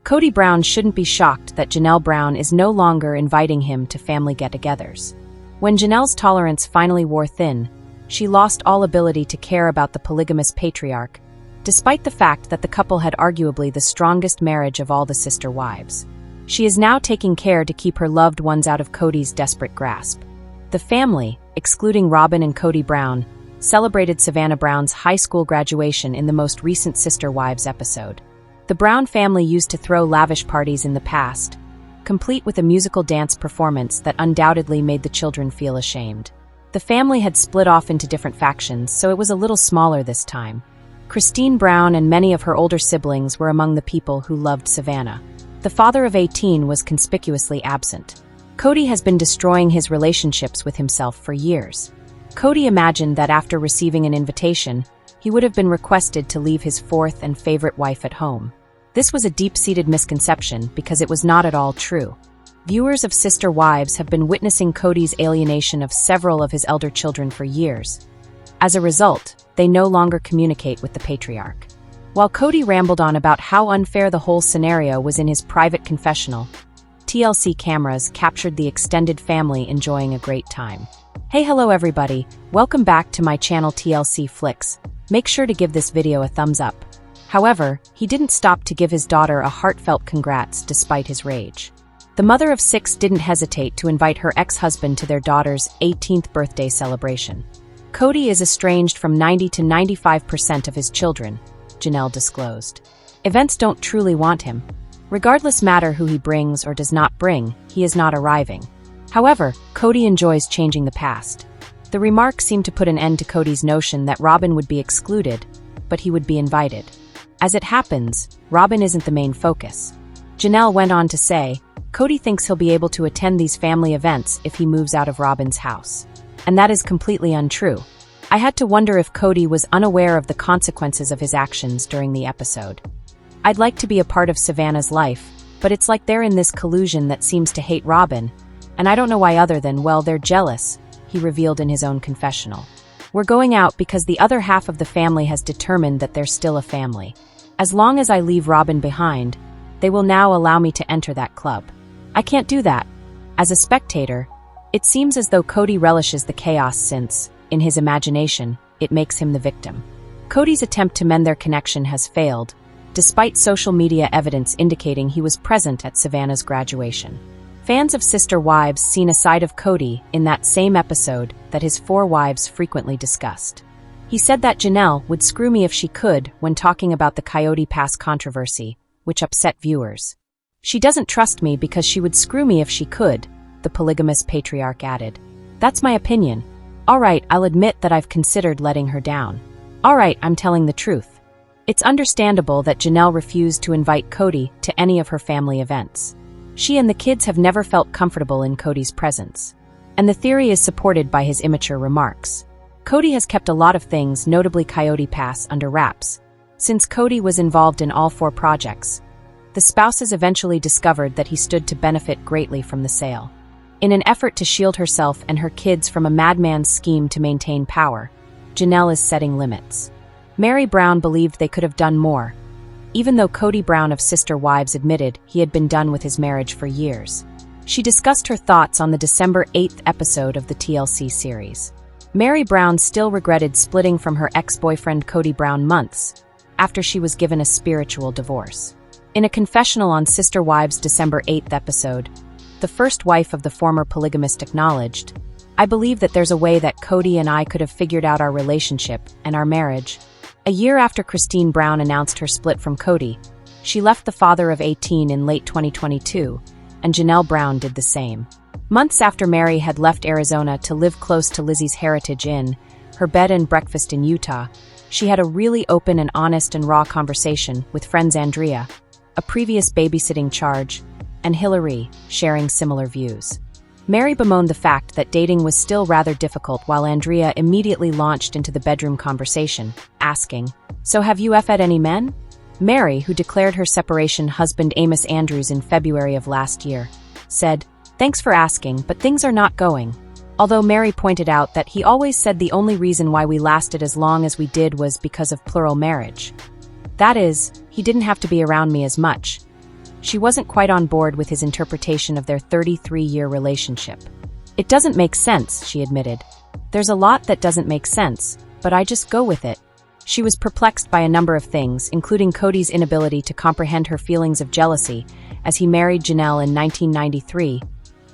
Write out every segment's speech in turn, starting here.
Kody Brown shouldn't be shocked that Janelle Brown is no longer inviting him to family get-togethers. When Janelle's tolerance finally wore thin, she lost all ability to care about the polygamous patriarch, despite the fact that the couple had arguably the strongest marriage of all the sister wives. She is now taking care to keep her loved ones out of Kody's desperate grasp. The family, excluding Robin and Kody Brown, celebrated Savannah Brown's high school graduation in the most recent Sister Wives episode. The Brown family used to throw lavish parties in the past, complete with a musical dance performance that undoubtedly made the children feel ashamed. The family had split off into different factions, so it was a little smaller this time. Christine Brown and many of her older siblings were among the people who loved Savannah. The father of 18 was conspicuously absent. Kody has been destroying his relationships with himself for years. Kody imagined that after receiving an invitation, he would have been requested to leave his fourth and favorite wife at home. This was a deep-seated misconception because it was not at all true. Viewers of Sister Wives have been witnessing Kody's alienation of several of his elder children for years. As a result, they no longer communicate with the patriarch. While Kody rambled on about how unfair the whole scenario was in his private confessional, TLC cameras captured the extended family enjoying a great time. Hey, hello everybody, welcome back to my channel TLC Flicks. Make sure to give this video a thumbs up. However, he didn't stop to give his daughter a heartfelt congrats despite his rage. The mother of 6 didn't hesitate to invite her ex-husband to their daughter's 18th birthday celebration. Kody is estranged from 90 to 95% of his children, Janelle disclosed. Events don't truly want him. Regardless matter who he brings or does not bring, he is not arriving. However, Kody enjoys changing the past. The remark seemed to put an end to Kody's notion that Robin would be excluded, but he would be invited. As it happens, Robin isn't the main focus. Janelle went on to say, Kody thinks he'll be able to attend these family events if he moves out of Robin's house. And that is completely untrue. I had to wonder if Kody was unaware of the consequences of his actions during the episode. I'd like to be a part of Savannah's life, but it's like they're in this collusion that seems to hate Robin, and I don't know why other than, well, they're jealous, he revealed in his own confessional. We're going out because the other half of the family has determined that they're still a family. As long as I leave Robin behind, they will now allow me to enter that club. I can't do that. As a spectator, it seems as though Kody relishes the chaos since, in his imagination, it makes him the victim. Kody's attempt to mend their connection has failed, despite social media evidence indicating he was present at Savannah's graduation. Fans of Sister Wives seen a side of Kody in that same episode that his 4 wives frequently discussed. He said that Janelle would screw me if she could when talking about the Coyote Pass controversy, which upset viewers. She doesn't trust me because she would screw me if she could, the polygamous patriarch added. That's my opinion. Alright, I'll admit that I've considered letting her down. Alright, I'm telling the truth. It's understandable that Janelle refused to invite Kody to any of her family events. She and the kids have never felt comfortable in Kody's presence. And the theory is supported by his immature remarks. Kody has kept a lot of things, notably Coyote Pass, under wraps. Since Kody was involved in all 4 projects, the spouses eventually discovered that he stood to benefit greatly from the sale. In an effort to shield herself and her kids from a madman's scheme to maintain power, Janelle is setting limits. Meri Brown believed they could have done more, even though Kody Brown of Sister Wives admitted he had been done with his marriage for years. She discussed her thoughts on the December 8th episode of the TLC series. Meri Brown still regretted splitting from her ex-boyfriend Kody Brown months after she was given a spiritual divorce. In a confessional on Sister Wives' December 8th episode, the first wife of the former polygamist acknowledged, I believe that there's a way that Kody and I could have figured out our relationship and our marriage. A year after Christine Brown announced her split from Kody, she left the father of 18 in late 2022, and Janelle Brown did the same. Months after Meri had left Arizona to live close to Lizzie's Heritage Inn, her bed and breakfast in Utah, she had a really open and honest and raw conversation with friends Andrea, a previous babysitting charge, and Hillary, sharing similar views. Meri bemoaned the fact that dating was still rather difficult while Andrea immediately launched into the bedroom conversation, asking, So have you effed any men? Meri, who declared her separation husband Amos Andrews in February of last year, said, Thanks for asking, but things are not going. Although Meri pointed out that he always said the only reason why we lasted as long as we did was because of plural marriage. That is, he didn't have to be around me as much. She wasn't quite on board with his interpretation of their 33-year relationship. "It doesn't make sense," she admitted. "There's a lot that doesn't make sense, but I just go with it." She was perplexed by a number of things, including Kody's inability to comprehend her feelings of jealousy as he married Janelle in 1993,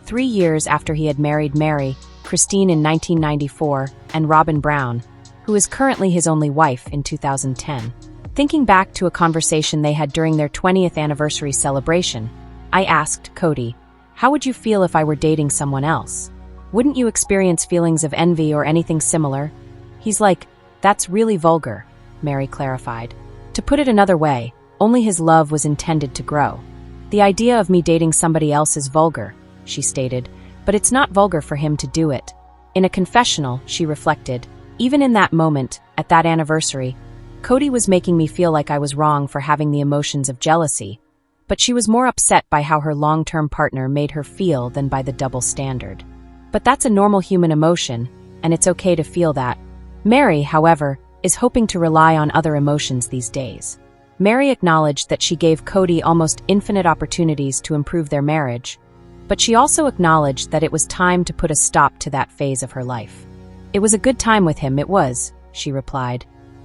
3 years after he had married Meri, Christine in 1994, and Robin Brown, who is currently his only wife, in 2010. Thinking back to a conversation they had during their 20th anniversary celebration, I asked Kody, "How would you feel if I were dating someone else? Wouldn't you experience feelings of envy or anything similar?" He's like, "That's really vulgar," Meri clarified. To put it another way, only his love was intended to grow. "The idea of me dating somebody else is vulgar," she stated, "but it's not vulgar for him to do it." In a confessional, she reflected, "Even in that moment, at that anniversary, Kody was making me feel like I was wrong for having the emotions of jealousy, but she was more upset by how her long-term partner made her feel than by the double standard. But that's a normal human emotion, and it's okay to feel that." Meri, however, is hoping to rely on other emotions these days. Meri acknowledged that she gave Kody almost infinite opportunities to improve their marriage, but she also acknowledged that it was time to put a stop to that phase of her life. "It was a good time with him, it was," she replied.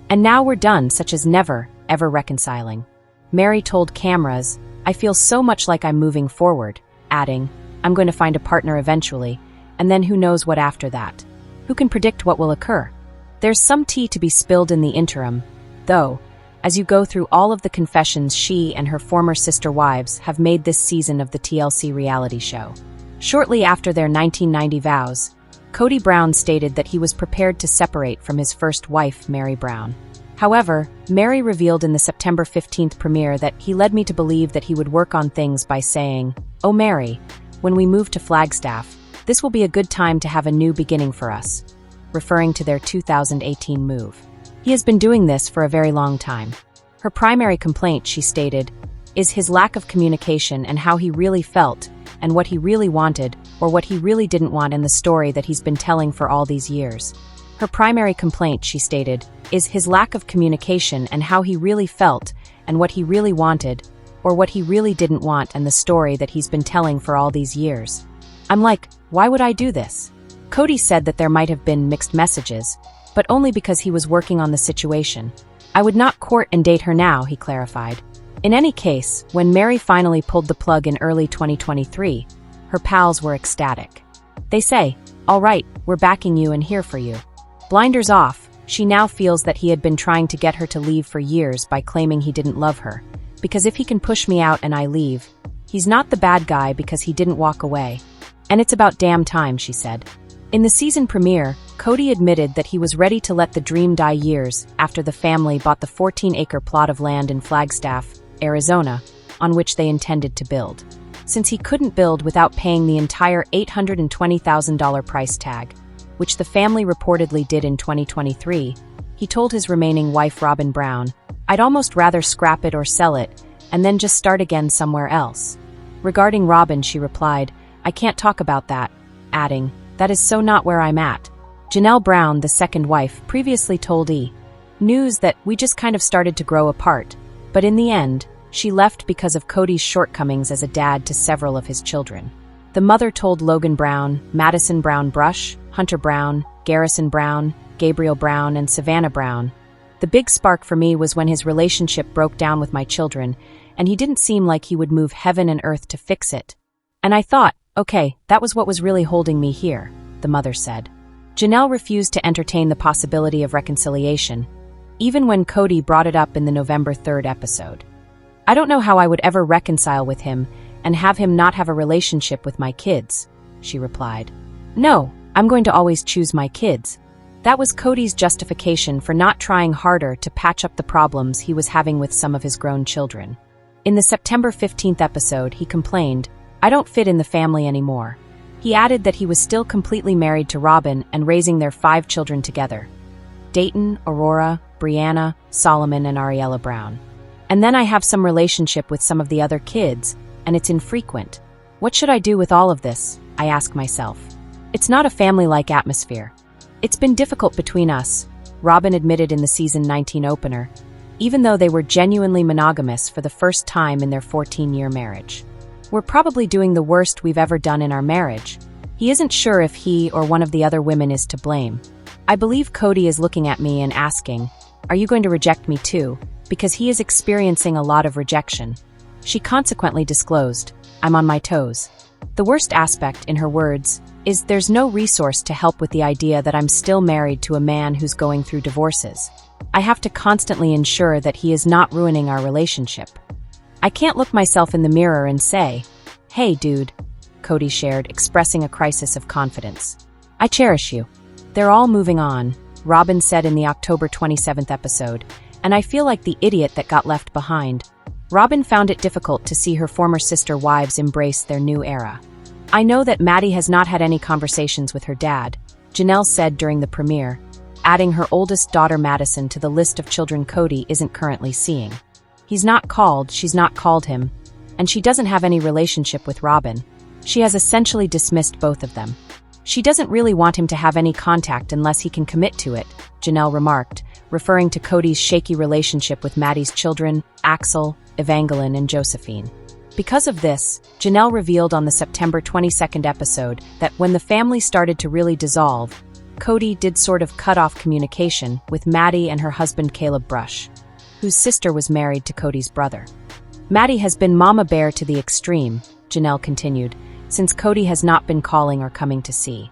"And now we're done, such as never, ever reconciling." Meri told cameras, "I feel so much like I'm moving forward," adding, "I'm going to find a partner eventually, and then who knows what after that. Who can predict what will occur? There's some tea to be spilled in the interim, though, as you go through all of the confessions she and her former sister wives have made this season of the TLC reality show." Shortly after their 1990 vows, Kody Brown stated that he was prepared to separate from his first wife, Meri Brown. However, Meri revealed in the September 15th premiere that he led me to believe that he would work on things by saying, "Oh Meri, when we move to Flagstaff, this will be a good time to have a new beginning for us," referring to their 2018 move. He has been doing this for a very long time. Her primary complaint, she stated, is his lack of communication and how he really felt and what he really wanted or what he really didn't want in the story that he's been telling for all these years. Her primary complaint, she stated, is his lack of communication and how he really felt and what he really wanted or what he really didn't want in the story that he's been telling for all these years. I'm like, why would I do this? Kody said that there might have been mixed messages, but only because he was working on the situation. "I would not court and date her now," he clarified. In any case, when Meri finally pulled the plug in early 2023, her pals were ecstatic. They say, "All right, we're backing you and here for you." Blinders off, she now feels that he had been trying to get her to leave for years by claiming he didn't love her, because if he can push me out and I leave, he's not the bad guy because he didn't walk away. And it's about damn time, she said. In the season premiere, Kody admitted that he was ready to let the dream die years after the family bought the 14-acre plot of land in Flagstaff, Arizona, on which they intended to build. Since he couldn't build without paying the entire $820,000 price tag, which the family reportedly did in 2023, he told his remaining wife Robin Brown, "I'd almost rather scrap it or sell it, and then just start again somewhere else." Regarding Robin, she replied, "I can't talk about that," adding, "That is so not where I'm at." Janelle Brown, the second wife, previously told E! News that we just kind of started to grow apart, but in the end, she left because of Kody's shortcomings as a dad to several of his children. The mother told Logan Brown, Madison Brown Brush, Hunter Brown, Garrison Brown, Gabriel Brown, and Savannah Brown, "The big spark for me was when his relationship broke down with my children, and he didn't seem like he would move heaven and earth to fix it. And I thought, okay, that was what was really holding me here," the mother said. Janelle refused to entertain the possibility of reconciliation, even when Kody brought it up in the November 3rd episode. "I don't know how I would ever reconcile with him and have him not have a relationship with my kids," she replied. "No, I'm going to always choose my kids." That was Kody's justification for not trying harder to patch up the problems he was having with some of his grown children. In the September 15th episode, he complained, "I don't fit in the family anymore." He added that he was still completely married to Robin and raising their 5 children together: Dayton, Aurora, Brianna, Solomon, and Ariella Brown. "And then I have some relationship with some of the other kids, and it's infrequent. What should I do with all of this?" I ask myself. "It's not a family-like atmosphere. It's been difficult between us," Robin admitted in the season 19 opener. even though they were genuinely monogamous for the first time in their 14-year marriage. We're probably doing the worst we've ever done in our marriage. He isn't sure if he or one of the other women is to blame. I believe Kody is looking at me and asking, "Are you going to reject me too?" Because he is experiencing a lot of rejection. She consequently disclosed, "I'm on my toes." The worst aspect, in her words, is there's no resource to help with the idea that I'm still married to a man who's going through divorces. I have to constantly ensure that he is not ruining our relationship. I can't look myself in the mirror and say, "Hey, dude," Kody shared, expressing a crisis of confidence. "I cherish you." They're all moving on, Robin said in the October 27th episode, and I feel like the idiot that got left behind. Robin found it difficult to see her former sister wives embrace their new era. "I know that Maddie has not had any conversations with her dad," Janelle said during the premiere, adding her oldest daughter Madison to the list of children Kody isn't currently seeing. He's not called, she's not called him, and she doesn't have any relationship with Robin. She has essentially dismissed both of them. She doesn't really want him to have any contact unless he can commit to it, Janelle remarked, referring to Kody's shaky relationship with Maddie's children, Axel, Evangeline, and Josephine. Because of this, Janelle revealed on the September 22nd episode that when the family started to really dissolve, Kody did sort of cut off communication with Maddie and her husband Caleb Brush, whose sister was married to Kody's brother. "Maddie has been mama bear to the extreme," Janelle continued, "since Kody has not been calling or coming to see.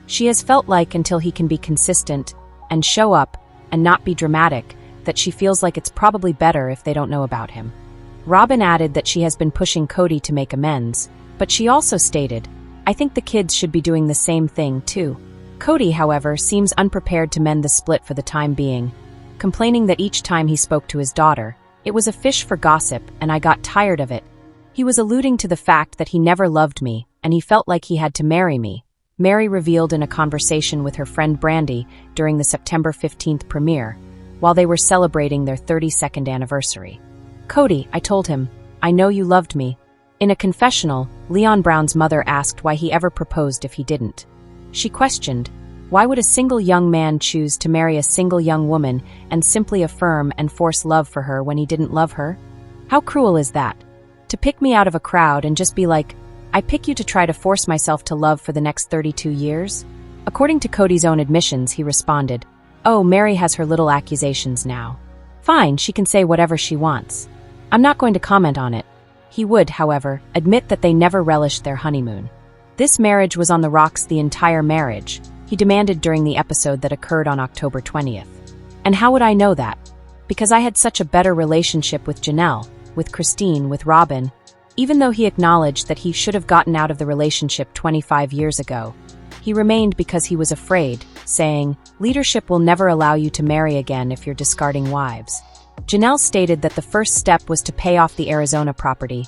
She has felt like until he can be consistent and show up and not be dramatic, that she feels like it's probably better if they don't know about him." Robin added that she has been pushing Kody to make amends, but she also stated, "I think the kids should be doing the same thing too." Kody, however, seems unprepared to mend the split for the time being, complaining that each time he spoke to his daughter, it was a fish for gossip and I got tired of it. He was alluding to the fact that he never loved me and he felt like he had to marry me, Meri revealed in a conversation with her friend Brandy during the September 15th premiere, while they were celebrating their 32nd anniversary. "Kody," I told him, "I know you loved me." In a confessional, Leon Brown's mother asked why he ever proposed if he didn't. She questioned, why would a single young man choose to marry a single young woman and simply affirm and force love for her when he didn't love her? How cruel is that? To pick me out of a crowd and just be like, "I pick you to try to force myself to love for the next 32 years? According to Kody's own admissions, he responded, "Oh, Meri has her little accusations now. Fine, she can say whatever she wants. I'm not going to comment on it." He would, however, admit that they never relished their honeymoon. "This marriage was on the rocks the entire marriage," he demanded during the episode that occurred on October 20th. "And how would I know that? Because I had such a better relationship with Janelle, with Christine, with Robin." Even though he acknowledged that he should have gotten out of the relationship 25 years ago, he remained because he was afraid, saying, "Leadership will never allow you to marry again if you're discarding wives." Janelle stated that the first step was to pay off the Arizona property,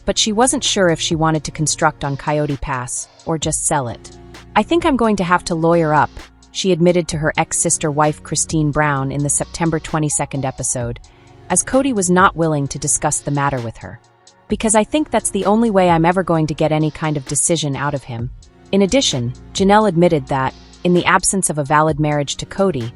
but she wasn't sure if she wanted to construct on Coyote Pass or just sell it. "I think I'm going to have to lawyer up," she admitted to her ex-sister wife Christine Brown in the September 22nd episode, as Kody was not willing to discuss the matter with her. "Because I think that's the only way I'm ever going to get any kind of decision out of him." In addition, Janelle admitted that, in the absence of a valid marriage to Kody,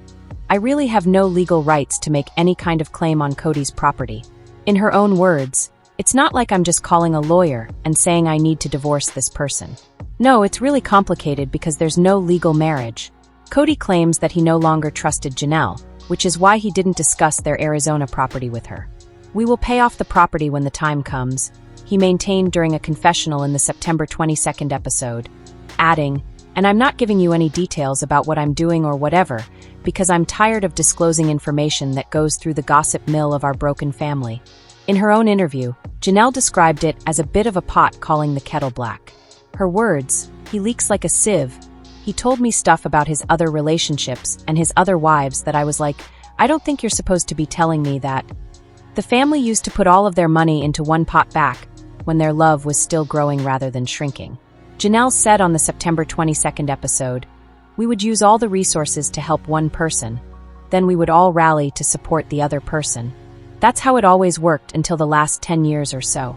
"I really have no legal rights to make any kind of claim on Kody's property." In her own words, "It's not like I'm just calling a lawyer and saying I need to divorce this person. No, it's really complicated because there's no legal marriage." Kody claims that he no longer trusted Janelle, which is why he didn't discuss their Arizona property with her. "We will pay off the property when the time comes," he maintained during a confessional in the September 22nd episode, adding, "And I'm not giving you any details about what I'm doing or whatever, because I'm tired of disclosing information that goes through the gossip mill of our broken family." In her own interview, Janelle described it as a bit of a pot calling the kettle black. Her words, "He leaks like a sieve. He told me stuff about his other relationships and his other wives that I was like, I don't think you're supposed to be telling me that." The family used to put all of their money into one pot back when their love was still growing rather than shrinking. Janelle said on the September 22nd episode, "We would use all the resources to help one person. Then we would all rally to support the other person. That's how it always worked until the last 10 years or so.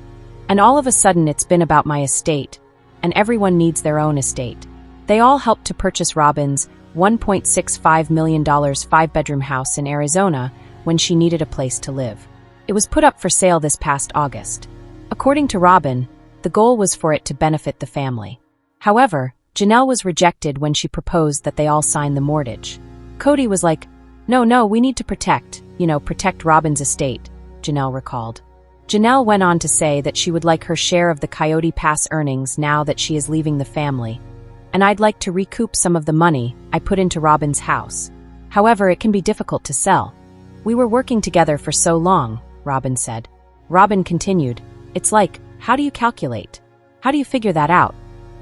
And all of a sudden it's been about my estate, and everyone needs their own estate." They all helped to purchase Robin's $1.65 million 5-bedroom house in Arizona, when she needed a place to live. It was put up for sale this past August. According to Robin, the goal was for it to benefit the family. However, Janelle was rejected when she proposed that they all sign the mortgage. Kody was like, No, we need to protect Robin's estate, Janelle recalled. Janelle went on to say that she would like her share of the Coyote Pass earnings now that she is leaving the family. And I'd like to recoup some of the money I put into Robin's house. However, it can be difficult to sell. We were working together for so long, Robin said. Robin continued, It's like, how do you calculate? How do you figure that out?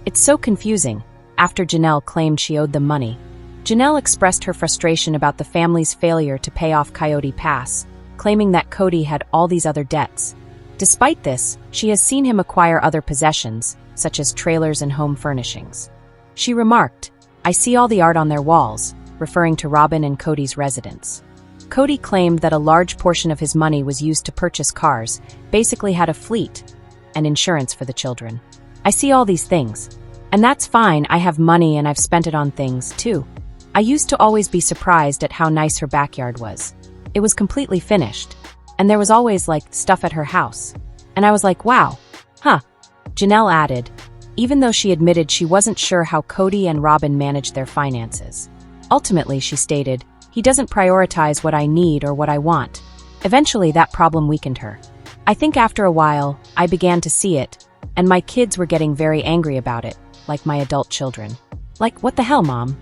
It's so confusing, after Janelle claimed she owed them money. Janelle expressed her frustration about the family's failure to pay off Coyote Pass, claiming that Kody had all these other debts. Despite this, she has seen him acquire other possessions, such as trailers and home furnishings. She remarked, I see all the art on their walls, referring to Robin and Kody's residence. Kody claimed that a large portion of his money was used to purchase cars, basically had a fleet, and insurance for the children. I see all these things. And that's fine, I have money and I've spent it on things, too. I used to always be surprised at how nice her backyard was. It was completely finished. And there was always, stuff at her house. And I was like, wow. Huh. Janelle added, even though she admitted she wasn't sure how Kody and Robin managed their finances. Ultimately, she stated, he doesn't prioritize what I need or what I want. Eventually, that problem weakened her. I think after a while, I began to see it, and my kids were getting very angry about it, like my adult children. Like, what the hell, Mom?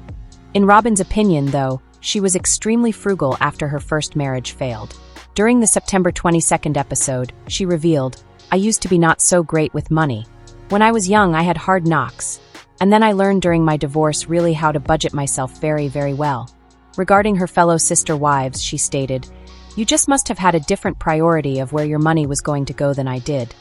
In Robin's opinion, though, she was extremely frugal after her first marriage failed. During the September 22nd episode, she revealed, I used to be not so great with money. When I was young, I had hard knocks. And then I learned during my divorce really how to budget myself very, very well. Regarding her fellow sister wives, she stated, You just must have had a different priority of where your money was going to go than I did.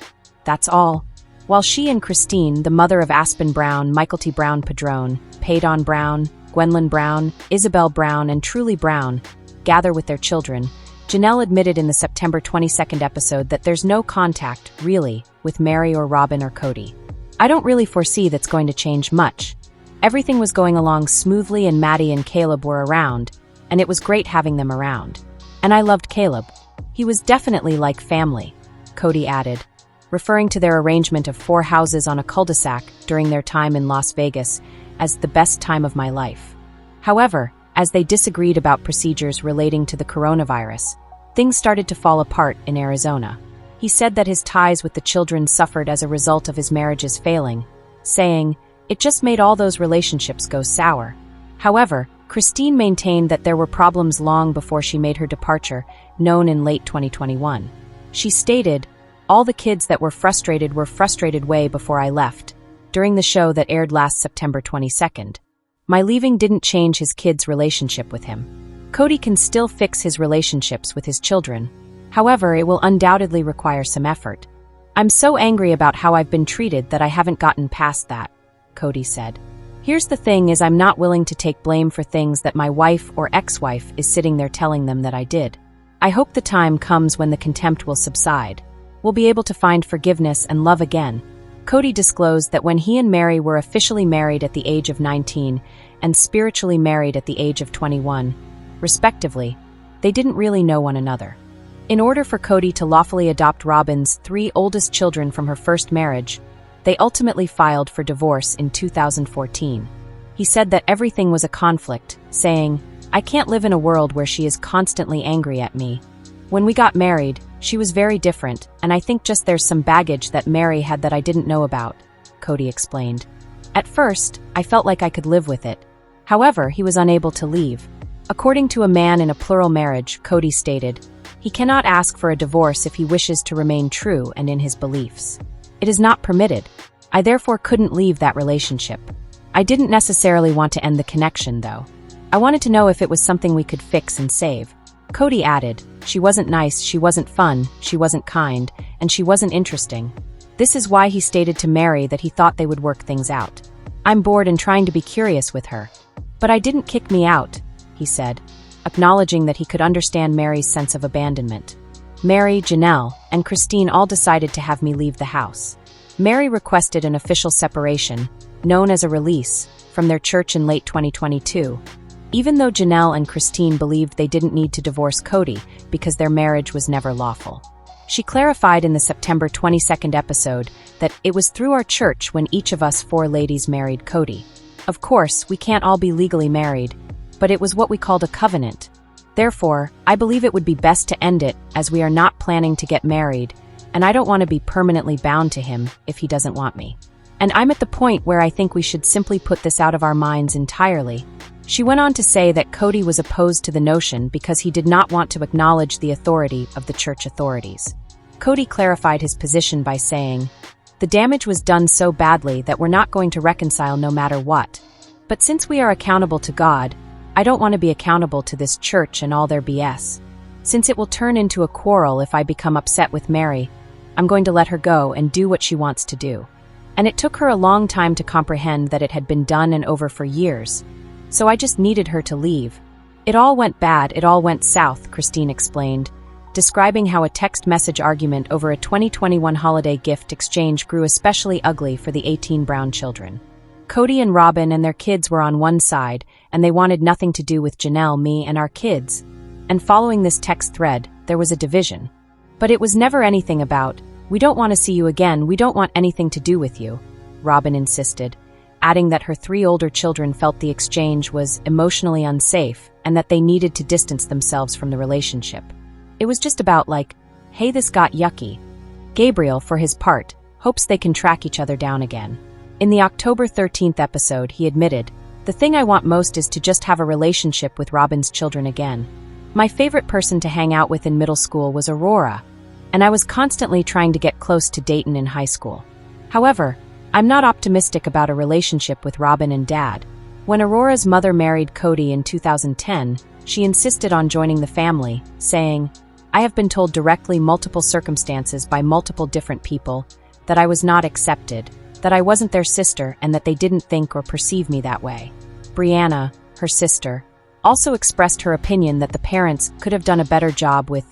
That's all. While she and Christine, the mother of Aspen Brown, Michael T. Brown Padron, Paydon Brown, Gwendolyn Brown, Isabel Brown, and Truly Brown, gather with their children, Janelle admitted in the September 22nd episode that there's no contact, really, with Meri or Robin or Kody. I don't really foresee that's going to change much. Everything was going along smoothly and Maddie and Caleb were around, and it was great having them around. And I loved Caleb. He was definitely like family, Kody added, referring to their arrangement of 4 houses on a cul-de-sac during their time in Las Vegas as the best time of my life. However, as they disagreed about procedures relating to the coronavirus, things started to fall apart in Arizona. He said that his ties with the children suffered as a result of his marriages failing, saying, It just made all those relationships go sour. However, Christine maintained that there were problems long before she made her departure, known in late 2021. She stated, All the kids that were frustrated way before I left, during the show that aired last September 22nd. My leaving didn't change his kids' relationship with him. Kody can still fix his relationships with his children. However, it will undoubtedly require some effort. I'm so angry about how I've been treated that I haven't gotten past that, Kody said. Here's the thing is I'm not willing to take blame for things that my wife or ex-wife is sitting there telling them that I did. I hope the time comes when the contempt will subside. We'll be able to find forgiveness and love again. Kody disclosed that when he and Meri were officially married at the age of 19 and spiritually married at the age of 21, respectively, they didn't really know one another. In order for Kody to lawfully adopt Robin's 3 oldest children from her first marriage, they ultimately filed for divorce in 2014. He said that everything was a conflict, saying, I can't live in a world where she is constantly angry at me. When we got married, she was very different, and I think just there's some baggage that Meri had that I didn't know about, Kody explained. At first, I felt like I could live with it. However, he was unable to leave. According to a man in a plural marriage, Kody stated, he cannot ask for a divorce if he wishes to remain true and in his beliefs. It is not permitted. I therefore couldn't leave that relationship. I didn't necessarily want to end the connection, though. I wanted to know if it was something we could fix and save. Kody added, she wasn't nice, she wasn't fun, she wasn't kind, and she wasn't interesting. This is why he stated to Meri that he thought they would work things out. I'm bored and trying to be curious with her. But I didn't kick me out, he said, acknowledging that he could understand Meri's sense of abandonment. Meri, Janelle, and Christine all decided to have me leave the house. Meri requested an official separation, known as a release, from their church in late 2022, even though Janelle and Christine believed they didn't need to divorce Kody because their marriage was never lawful. She clarified in the September 22nd episode that it was through our church when each of us 4 ladies married Kody. Of course, we can't all be legally married, but it was what we called a covenant. Therefore, I believe it would be best to end it, as we are not planning to get married, and I don't want to be permanently bound to him if he doesn't want me. And I'm at the point where I think we should simply put this out of our minds entirely. She went on to say that Kody was opposed to the notion because he did not want to acknowledge the authority of the church authorities. Kody clarified his position by saying, "The damage was done so badly that we're not going to reconcile no matter what. But since we are accountable to God, I don't want to be accountable to this church and all their BS. Since it will turn into a quarrel if I become upset with Meri, I'm going to let her go and do what she wants to do." And it took her a long time to comprehend that it had been done and over for years. So I just needed her to leave. It all went bad, it all went south, Christine explained, describing how a text message argument over a 2021 holiday gift exchange grew especially ugly for the 18 Brown children. Kody and Robin and their kids were on one side, and they wanted nothing to do with Janelle, me, and our kids. And following this text thread, there was a division. But it was never anything about, "We don't want to see you again, we don't want anything to do with you," Robin insisted, adding that her 3 older children felt the exchange was emotionally unsafe and that they needed to distance themselves from the relationship. It was just about like, "Hey, this got yucky." Gabriel, for his part, hopes they can track each other down again. In the October 13th episode, he admitted, "The thing I want most is to just have a relationship with Robin's children again. My favorite person to hang out with in middle school was Aurora, and I was constantly trying to get close to Dayton in high school. However, I'm not optimistic about a relationship with Robin and Dad. When Aurora's mother married Kody in 2010, she insisted on joining the family, saying, "I have been told directly multiple circumstances by multiple different people that I was not accepted, that I wasn't their sister, and that they didn't think or perceive me that way." Brianna, her sister, also expressed her opinion that the parents could have done a better job with,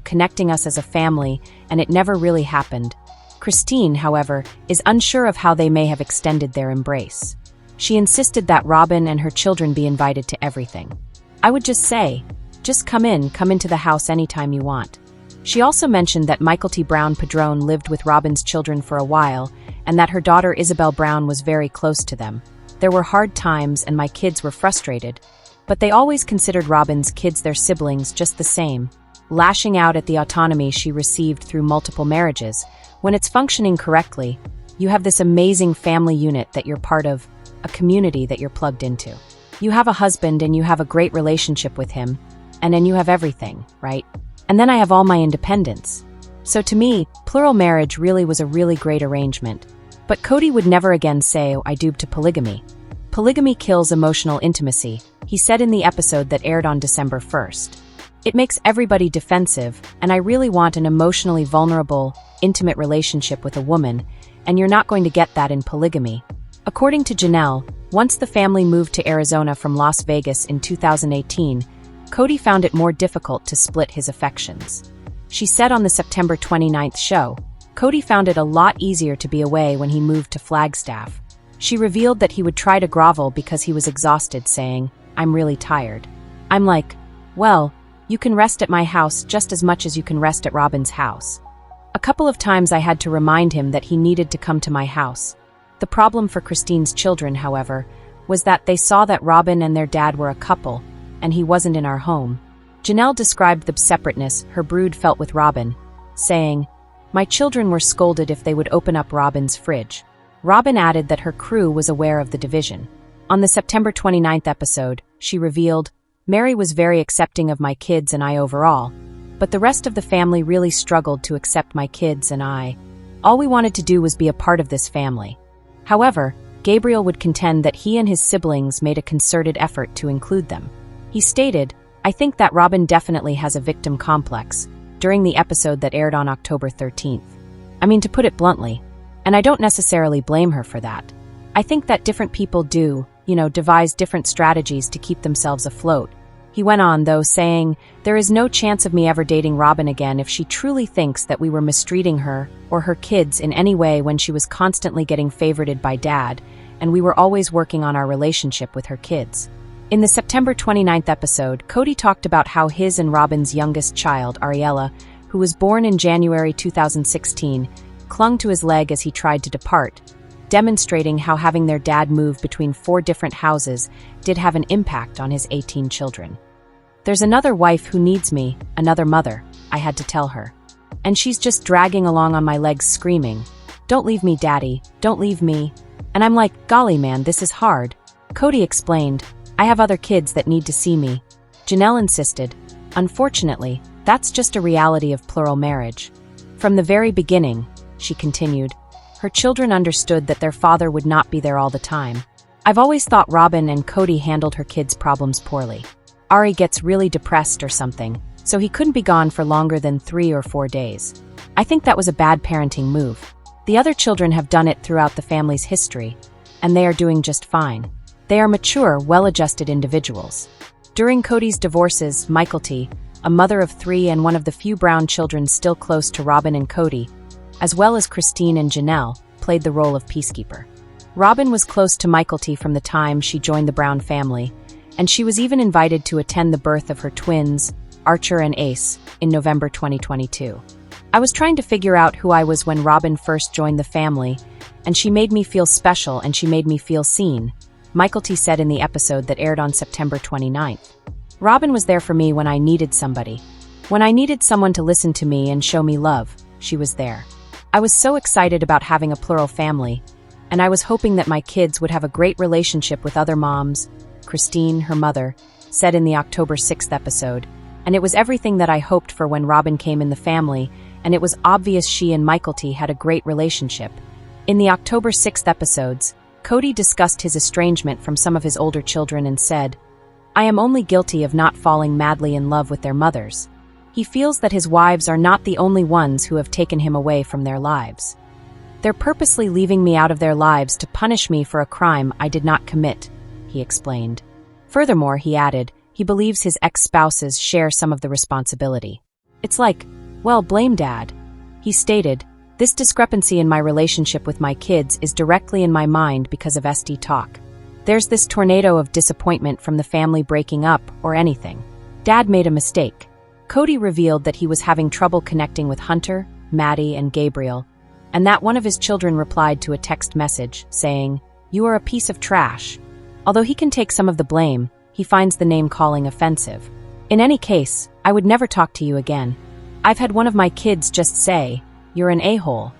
connecting us as a family, and it never really happened. Christine, however, is unsure of how they may have extended their embrace. She insisted that Robin and her children be invited to everything. "I would just say, just come into the house anytime you want." She also mentioned that Michael T. Brown Padrone lived with Robin's children for a while, and that her daughter Isabel Brown was very close to them. "There were hard times and my kids were frustrated, but they always considered Robin's kids their siblings just the same," lashing out at the autonomy she received through multiple marriages. When it's functioning correctly, you have this amazing family unit that you're part of, a community that you're plugged into. You have a husband and you have a great relationship with him, and then you have everything, right? And then I have all my independence. So to me, plural marriage really was a really great arrangement. But Kody would never again say, "I duped to polygamy." "Polygamy kills emotional intimacy," he said in the episode that aired on December 1st. "It makes everybody defensive, and I really want an emotionally vulnerable, intimate relationship with a woman, and you're not going to get that in polygamy." According to Janelle, once the family moved to Arizona from Las Vegas in 2018, Kody found it more difficult to split his affections. She said on the September 29th show, Kody found it a lot easier to be away when he moved to Flagstaff. She revealed that he would try to grovel because he was exhausted, saying, "I'm really tired." I'm like, well, you can rest at my house just as much as you can rest at Robin's house. A couple of times I had to remind him that he needed to come to my house. The problem for Christine's children, however, was that they saw that Robin and their dad were a couple, and he wasn't in our home. Janelle described the separateness her brood felt with Robin, saying, "My children were scolded if they would open up Robin's fridge." Robin added that her crew was aware of the division. On the September 29th episode, she revealed, "Meri was very accepting of my kids and I overall, but the rest of the family really struggled to accept my kids and I. All we wanted to do was be a part of this family." However, Gabriel would contend that he and his siblings made a concerted effort to include them. He stated, "I think that Robin definitely has a victim complex," during the episode that aired on October 13th. I mean, to put it bluntly, and I don't necessarily blame her for that. I think that different people do, devise different strategies to keep themselves afloat. He went on, though, saying, "There is no chance of me ever dating Robin again if she truly thinks that we were mistreating her or her kids in any way when she was constantly getting favorited by Dad, and we were always working on our relationship with her kids." In the September 29th episode, Kody talked about how his and Robin's youngest child, Ariella, who was born in January 2016, clung to his leg as he tried to depart, demonstrating how having their dad move between 4 different houses did have an impact on his 18 children. "There's another wife who needs me, another mother," I had to tell her. "And she's just dragging along on my legs screaming, 'Don't leave me, Daddy, don't leave me.' And I'm like, golly man, this is hard." Kody explained, "I have other kids that need to see me." Janelle insisted, "Unfortunately, that's just a reality of plural marriage. From the very beginning," she continued, "her children understood that their father would not be there all the time. I've always thought Robin and Kody handled her kids' problems poorly. Ari gets really depressed or something, so he couldn't be gone for longer than 3 or 4 days. I think that was a bad parenting move. The other children have done it throughout the family's history, and they are doing just fine. They are mature, well-adjusted individuals." During Kody's divorces, Kody, a mother of 3 and one of the few Brown children still close to Robin and Kody, as well as Christine and Janelle, played the role of peacekeeper. Robin was close to Kody from the time she joined the Brown family, and she was even invited to attend the birth of her twins, Archer and Ace, in November 2022. "I was trying to figure out who I was when Robin first joined the family, and she made me feel special and she made me feel seen," Kody said in the episode that aired on September 29th. "Robin was there for me when I needed somebody. When I needed someone to listen to me and show me love, she was there. I was so excited about having a plural family, and I was hoping that my kids would have a great relationship with other moms," Christine, her mother, said in the October 6th episode, "and it was everything that I hoped for when Robin came in the family, and it was obvious she and Kody had a great relationship." In the October 6th episodes, Kody discussed his estrangement from some of his older children and said, "I am only guilty of not falling madly in love with their mothers. He feels that his wives are not the only ones who have taken him away from their lives. They're purposely leaving me out of their lives to punish me for a crime I did not commit," he explained. Furthermore, he added, he believes his ex-spouses share some of the responsibility. "It's like, well, blame Dad." He stated, "This discrepancy in my relationship with my kids is directly in my mind because of SD talk. There's this tornado of disappointment from the family breaking up or anything. Dad made a mistake." Kody revealed that he was having trouble connecting with Hunter, Maddie, and Gabriel, and that one of his children replied to a text message saying, "You are a piece of trash." Although he can take some of the blame, he finds the name-calling offensive. "In any case, I would never talk to you again. I've had one of my kids just say, 'You're an a-hole,'"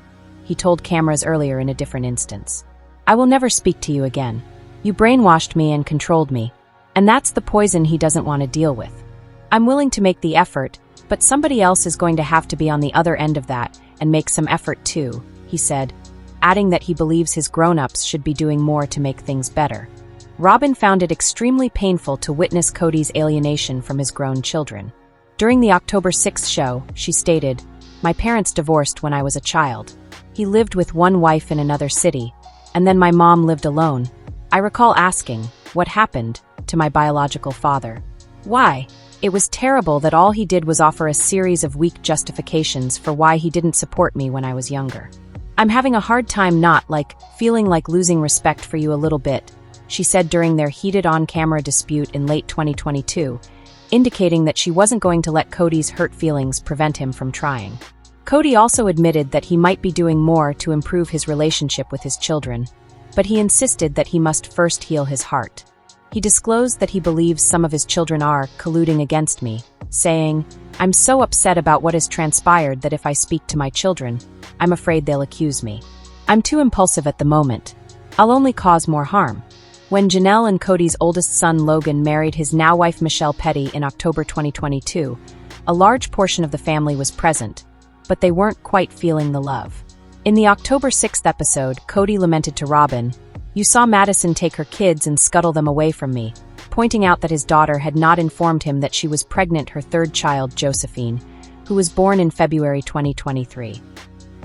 he told cameras earlier in a different instance. "I will never speak to you again. You brainwashed me and controlled me, and that's the poison he doesn't want to deal with. I'm willing to make the effort, but somebody else is going to have to be on the other end of that and make some effort too," he said, adding that he believes his grown-ups should be doing more to make things better. Robin found it extremely painful to witness Kody's alienation from his grown children. During the October 6th show, she stated, "My parents divorced when I was a child. He lived with one wife in another city, and then my mom lived alone. I recall asking, 'What happened?' to my biological father. Why? It was terrible that all he did was offer a series of weak justifications for why he didn't support me when I was younger. I'm having a hard time feeling like losing respect for you a little bit," she said during their heated on-camera dispute in late 2022, indicating that she wasn't going to let Kody's hurt feelings prevent him from trying. Kody also admitted that he might be doing more to improve his relationship with his children, but he insisted that he must first heal his heart. He disclosed that he believes some of his children are colluding against me, saying, "I'm so upset about what has transpired that if I speak to my children, I'm afraid they'll accuse me. I'm too impulsive at the moment. I'll only cause more harm." When Janelle and Kody's oldest son Logan married his now-wife Michelle Petty in October 2022, a large portion of the family was present, but they weren't quite feeling the love. In the October 6th episode, Kody lamented to Robin, "You saw Madison take her kids and scuttle them away from me," pointing out that his daughter had not informed him that she was pregnant her third child, Josephine, who was born in February 2023.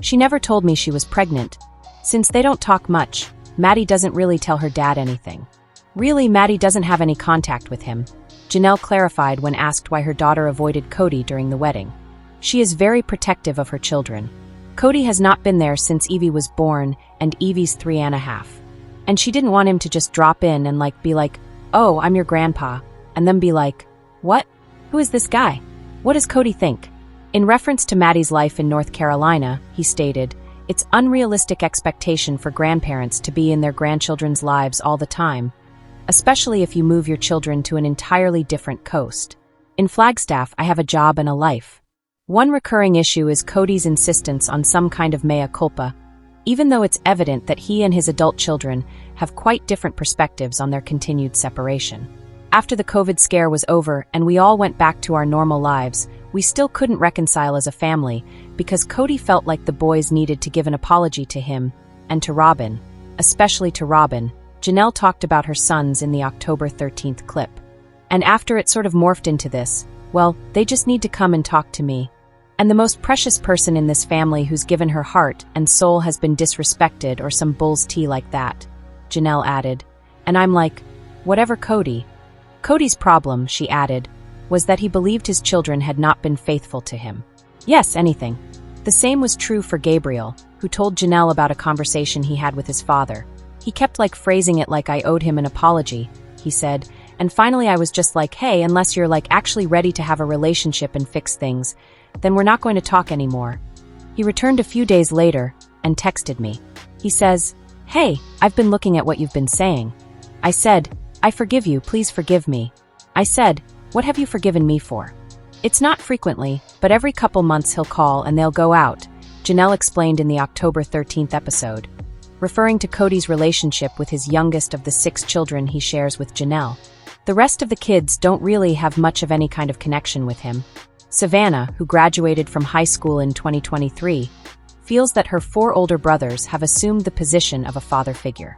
"She never told me she was pregnant. Since they don't talk much, Maddie doesn't really tell her dad anything. Really, Maddie doesn't have any contact with him," Janelle clarified when asked why her daughter avoided Kody during the wedding. "She is very protective of her children. Kody has not been there since Evie was born, and Evie's 3.5. And she didn't want him to just drop in and be like, "Oh, I'm your grandpa," and then be like, "What? Who is this guy? What does Kody think?" In reference to Maddie's life in North Carolina, he stated, "It's unrealistic expectation for grandparents to be in their grandchildren's lives all the time, especially if you move your children to an entirely different coast. In Flagstaff, I have a job and a life." One recurring issue is Kody's insistence on some kind of mea culpa, even though it's evident that he and his adult children have quite different perspectives on their continued separation. After the COVID scare was over and we all went back to our normal lives, we still couldn't reconcile as a family because Kody felt like the boys needed to give an apology to him and to Robin, especially to Robin. Janelle talked about her sons in the October 13th clip. And after it sort of morphed into this, well, they just need to come and talk to me. And the most precious person in this family who's given her heart and soul has been disrespected or some bull's tea like that, Janelle added. And I'm like, whatever Kody. Kody's problem, she added, was that he believed his children had not been faithful to him. Yes, anything. The same was true for Gabriel, who told Janelle about a conversation he had with his father. He kept phrasing it like I owed him an apology, he said, and finally I was just like, hey, unless you're actually ready to have a relationship and fix things, then we're not going to talk anymore. He returned a few days later and texted me. He says, "Hey, I've been looking at what you've been saying." I said, "I forgive you, please forgive me." I said, "What have you forgiven me for?" "It's not frequently, but every couple months he'll call and they'll go out," Janelle explained in the October 13th episode, referring to Kody's relationship with his youngest of the 6 children he shares with Janelle. The rest of the kids don't really have much of any kind of connection with him. Savannah, who graduated from high school in 2023, feels that her 4 older brothers have assumed the position of a father figure.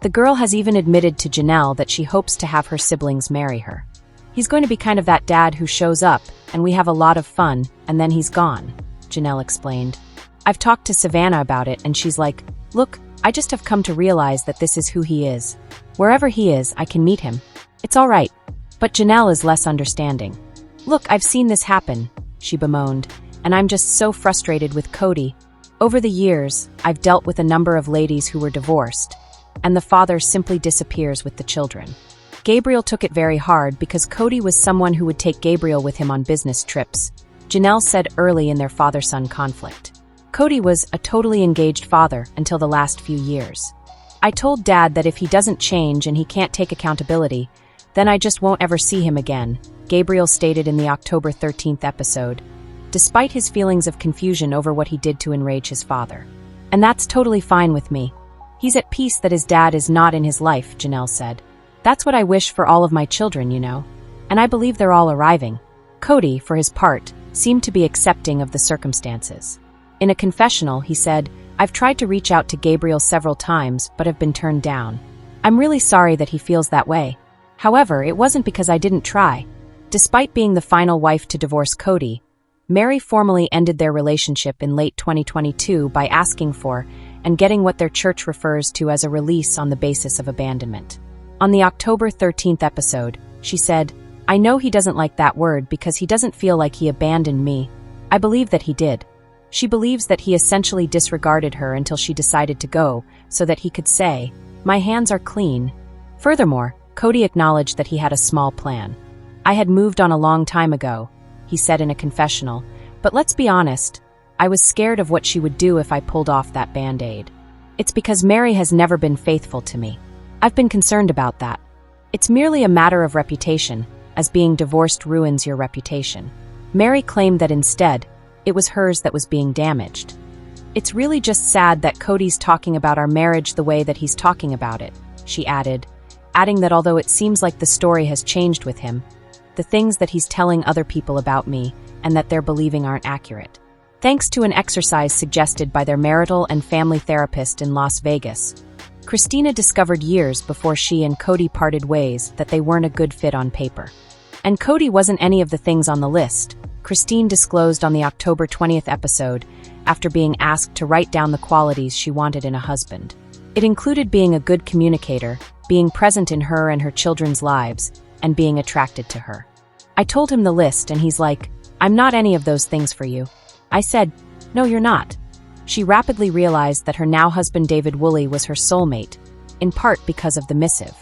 The girl has even admitted to Janelle that she hopes to have her siblings marry her. "He's going to be kind of that dad who shows up, and we have a lot of fun, and then he's gone," Janelle explained. "I've talked to Savannah about it, and she's like, look, I just have come to realize that this is who he is. Wherever he is, I can meet him. It's all right." But Janelle is less understanding. "Look, I've seen this happen," she bemoaned, "and I'm just so frustrated with Kody. Over the years, I've dealt with a number of ladies who were divorced, and the father simply disappears with the children. Gabriel took it very hard because Kody was someone who would take Gabriel with him on business trips," Janelle said early in their father-son conflict. "Kody was a totally engaged father until the last few years. I told Dad that if he doesn't change and he can't take accountability, then I just won't ever see him again," Gabriel stated in the October 13th episode, despite his feelings of confusion over what he did to enrage his father. "And that's totally fine with me. He's at peace that his dad is not in his life," Janelle said. "That's what I wish for all of my children, you know. And I believe they're all arriving." Kody, for his part, seemed to be accepting of the circumstances. In a confessional, he said, "I've tried to reach out to Gabriel several times, but have been turned down. I'm really sorry that he feels that way. However, it wasn't because I didn't try." Despite being the final wife to divorce Kody, Meri formally ended their relationship in late 2022 by asking for and getting what their church refers to as a release on the basis of abandonment. On the October 13th episode, she said, "I know he doesn't like that word because he doesn't feel like he abandoned me. I believe that he did." She believes that he essentially disregarded her until she decided to go so that he could say, "My hands are clean." Furthermore, Kody acknowledged that he had a small plan. "I had moved on a long time ago," he said in a confessional, "but let's be honest, I was scared of what she would do if I pulled off that band-aid. It's because Meri has never been faithful to me. I've been concerned about that. It's merely a matter of reputation, as being divorced ruins your reputation." Meri claimed that instead, it was hers that was being damaged. "It's really just sad that Kody's talking about our marriage the way that he's talking about it," she added, adding that although it seems like the story has changed with him, the things that he's telling other people about me and that they're believing aren't accurate. Thanks to an exercise suggested by their marital and family therapist in Las Vegas, Christina discovered years before she and Kody parted ways that they weren't a good fit on paper. And Kody wasn't any of the things on the list, Christine disclosed on the October 20th episode after being asked to write down the qualities she wanted in a husband. It included being a good communicator, being present in her and her children's lives, and being attracted to her. I told him the list and he's like, "I'm not any of those things for you." I said, "No, you're not." She rapidly realized that her now husband David Woolley was her soulmate, in part because of the missive.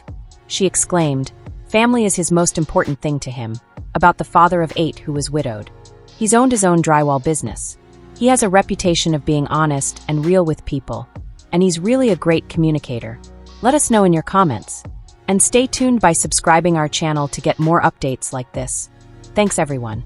She exclaimed, Family is his most important thing to him, about the father of 8 who was widowed. He's owned his own drywall business. He has a reputation of being honest and real with people, and he's really a great communicator. Let us know in your comments. And stay tuned by subscribing our channel to get more updates like this. Thanks everyone.